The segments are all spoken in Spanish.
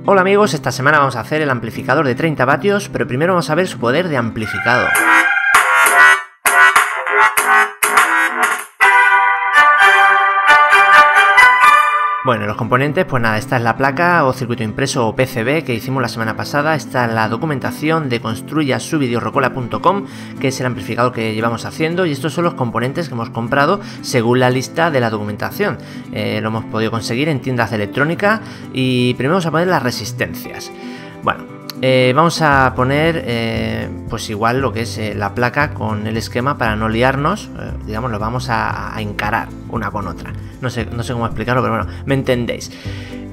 Hola amigos, esta semana vamos a hacer el amplificador de 30 vatios, pero primero vamos a ver su poder de amplificado. Bueno, los componentes, pues nada, esta es la placa o circuito impreso o PCB que hicimos la semana pasada. Esta es la documentación de construyasuvideorocola.com, que es el amplificador que llevamos haciendo, y estos son los componentes que hemos comprado según la lista de la documentación. Lo hemos podido conseguir en tiendas de electrónica y primero vamos a poner las resistencias. Bueno, vamos a poner pues igual lo que es la placa con el esquema para no liarnos, digamos, lo vamos a encarar una con otra. No sé cómo explicarlo, pero bueno, me entendéis.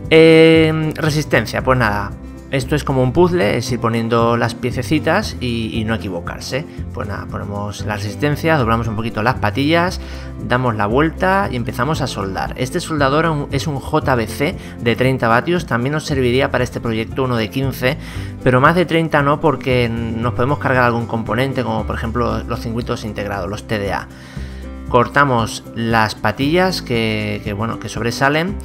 Resistencia, pues nada, esto es como un puzzle, es ir poniendo las piececitas y no equivocarse. Pues nada, ponemos la resistencia, doblamos un poquito las patillas, damos la vuelta y empezamos a soldar. Este soldador es un JBC de 30 vatios, también nos serviría para este proyecto uno de 15, pero más de 30 no, porque nos podemos cargar algún componente, como por ejemplo los circuitos integrados, los TDA. Cortamos las patillas que sobresalen.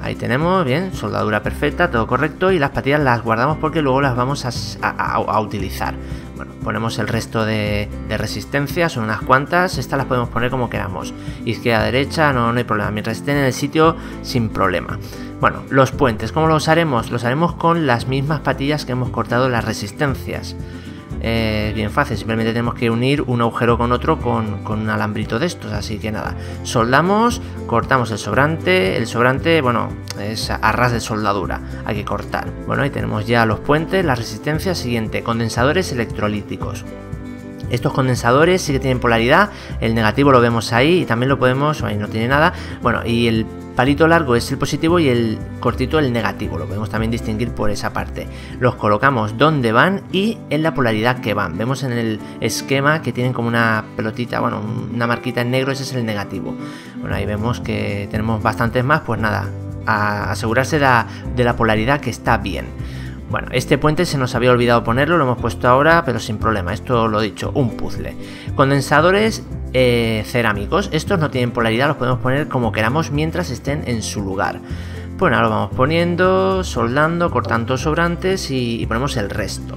Ahí tenemos, bien, soldadura perfecta, todo correcto, y las patillas las guardamos porque luego las vamos a utilizar. Bueno, ponemos el resto de resistencias, son unas cuantas, estas las podemos poner como queramos, izquierda, derecha, no hay problema, mientras estén en el sitio sin problema. Bueno, los puentes, ¿cómo los haremos? Los haremos con las mismas patillas que hemos cortado las resistencias. Bien fácil, simplemente tenemos que unir un agujero con otro con un alambrito de estos, así que nada, soldamos, cortamos el sobrante, bueno, es a ras de soldadura, hay que cortar. Bueno, ahí tenemos ya los puentes, la resistencia. Siguiente, condensadores electrolíticos. Estos condensadores sí que tienen polaridad, el negativo lo vemos ahí y también lo podemos, ahí no tiene nada, bueno, y el palito largo es el positivo y el cortito el negativo, lo podemos también distinguir por esa parte. Los colocamos donde van y en la polaridad que van. Vemos en el esquema que tienen como una pelotita, bueno, una marquita en negro, ese es el negativo. Bueno, ahí vemos que tenemos bastantes más, pues nada, a asegurarse de la polaridad que está bien. Bueno, este puente se nos había olvidado ponerlo, lo hemos puesto ahora, pero sin problema, esto lo dicho, un puzzle. Condensadores cerámicos, estos no tienen polaridad, los podemos poner como queramos mientras estén en su lugar. Bueno, ahora lo vamos poniendo, soldando, cortando sobrantes y ponemos el resto.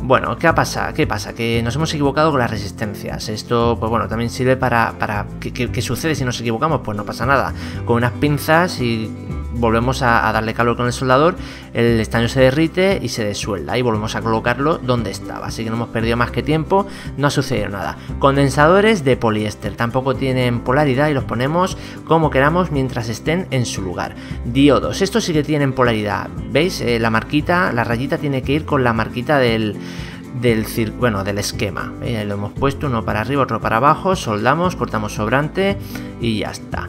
Bueno, ¿qué pasa? Que nos hemos equivocado con las resistencias. Esto, pues bueno, también sirve para ¿qué sucede si nos equivocamos? Pues no pasa nada. Con unas pinzas y volvemos a darle calor con el soldador, el estaño se derrite y se desuelda y volvemos a colocarlo donde estaba, así que no hemos perdido más que tiempo, no ha sucedido nada. Condensadores de poliéster, tampoco tienen polaridad y los ponemos como queramos mientras estén en su lugar. Diodos, estos sí que tienen polaridad, ¿veis? La marquita, la rayita tiene que ir con la marquita del esquema. Lo hemos puesto uno para arriba, otro para abajo, soldamos, cortamos sobrante y ya está.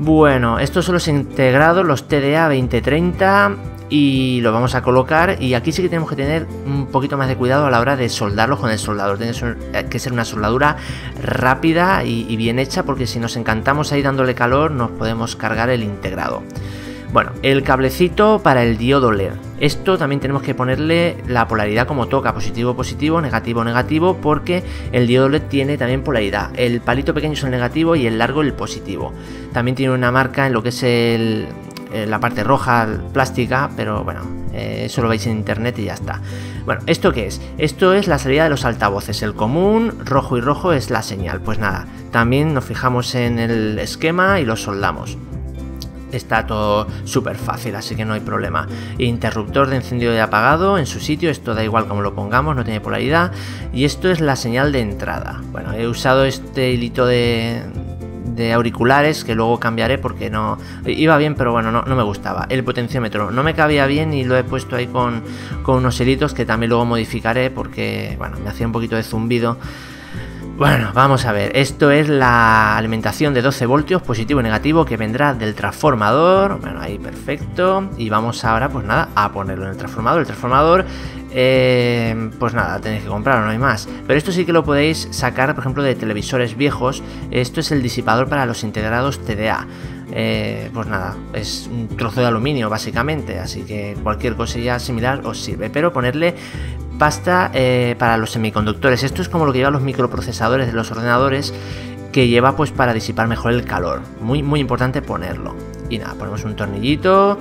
Bueno, estos son los integrados, los TDA 2030, y lo vamos a colocar, y aquí sí que tenemos que tener un poquito más de cuidado a la hora de soldarlos con el soldador. Tiene que ser una soldadura rápida y bien hecha, porque si nos encantamos ahí dándole calor nos podemos cargar el integrado. Bueno, el cablecito para el diodo LED. Esto también tenemos que ponerle la polaridad como toca, positivo, positivo, negativo, negativo, porque el diodo LED tiene también polaridad. El palito pequeño es el negativo y el largo el positivo. También tiene una marca en lo que es la parte roja plástica, pero bueno, eso lo veis en internet y ya está. Bueno, ¿esto qué es? Esto es la salida de los altavoces, el común, rojo y rojo es la señal. Pues nada, también nos fijamos en el esquema y lo soldamos. Está todo súper fácil, así que no hay problema. Interruptor de encendido y apagado en su sitio, esto da igual como lo pongamos, no tiene polaridad. Y esto es la señal de entrada. Bueno, he usado este hilito de auriculares que luego cambiaré porque no iba bien, pero bueno, no me gustaba. El potenciómetro no me cabía bien y lo he puesto ahí con unos hilitos que también luego modificaré porque, bueno, me hacía un poquito de zumbido. Bueno, vamos a ver, esto es la alimentación de 12 voltios, positivo y negativo, que vendrá del transformador. Bueno, ahí perfecto. Y vamos ahora, pues nada, a ponerlo en el transformador. El transformador, pues nada, tenéis que comprarlo, no hay más. Pero esto sí que lo podéis sacar, por ejemplo, de televisores viejos. Esto es el disipador para los integrados TDA. Pues nada, es un trozo de aluminio básicamente, así que cualquier cosilla similar os sirve. Pero ponerle pasta para los semiconductores. Esto es como lo que llevan los microprocesadores de los ordenadores, que lleva pues para disipar mejor el calor. Muy importante ponerlo. Y nada, ponemos un tornillito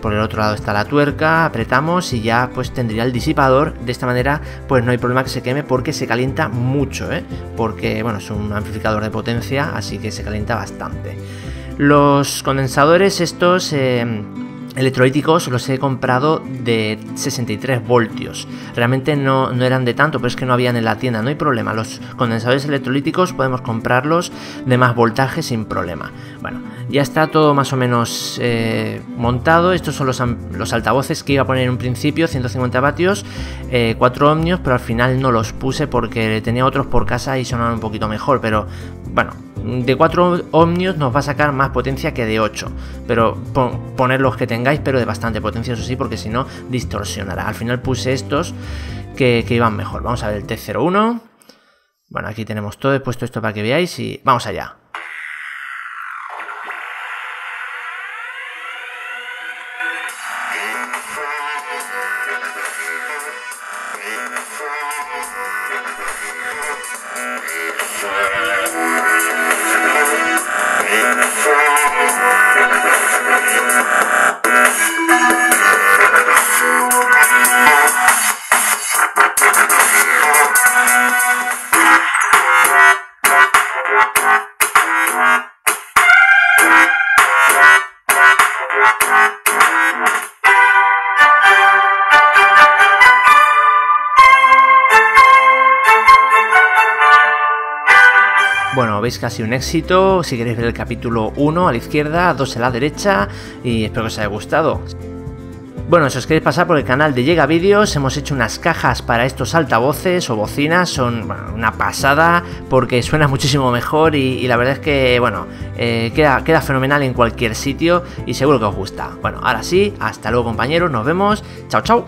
por el otro lado está la tuerca, apretamos y ya pues tendría el disipador. De esta manera pues no hay problema que se queme porque se calienta mucho, porque bueno, es un amplificador de potencia, así que se calienta bastante. Los condensadores estos electrolíticos los he comprado de 63 voltios. Realmente no eran de tanto, pero es que no habían en la tienda. No hay problema, los condensadores electrolíticos podemos comprarlos de más voltaje sin problema. Bueno, ya está todo más o menos montado. Estos son los altavoces que iba a poner en un principio, 150 vatios, 4 ohmios, pero al final no los puse porque tenía otros por casa y sonaban un poquito mejor. Pero bueno, de 4 ohmios nos va a sacar más potencia que de 8, pero poner los que tengáis, pero de bastante potencia, eso sí, porque si no distorsionará. Al final puse estos que iban mejor. Vamos a ver el T01. Bueno, aquí tenemos todo, he puesto esto para que veáis y vamos allá. Bueno, veis casi un éxito. Si queréis ver el capítulo 1 a la izquierda, 2 a la derecha, y espero que os haya gustado. Bueno, si os queréis pasar por el canal de Llega Vídeos, hemos hecho unas cajas para estos altavoces o bocinas, son bueno, una pasada porque suena muchísimo mejor y la verdad es que bueno, queda fenomenal en cualquier sitio y seguro que os gusta. Bueno, ahora sí, hasta luego compañeros, nos vemos, chao chao.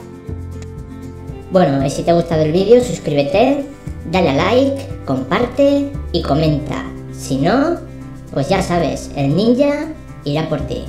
Bueno, y si te ha gustado el vídeo, suscríbete, dale a like, comparte y comenta. Si no, pues ya sabes, el ninja irá por ti.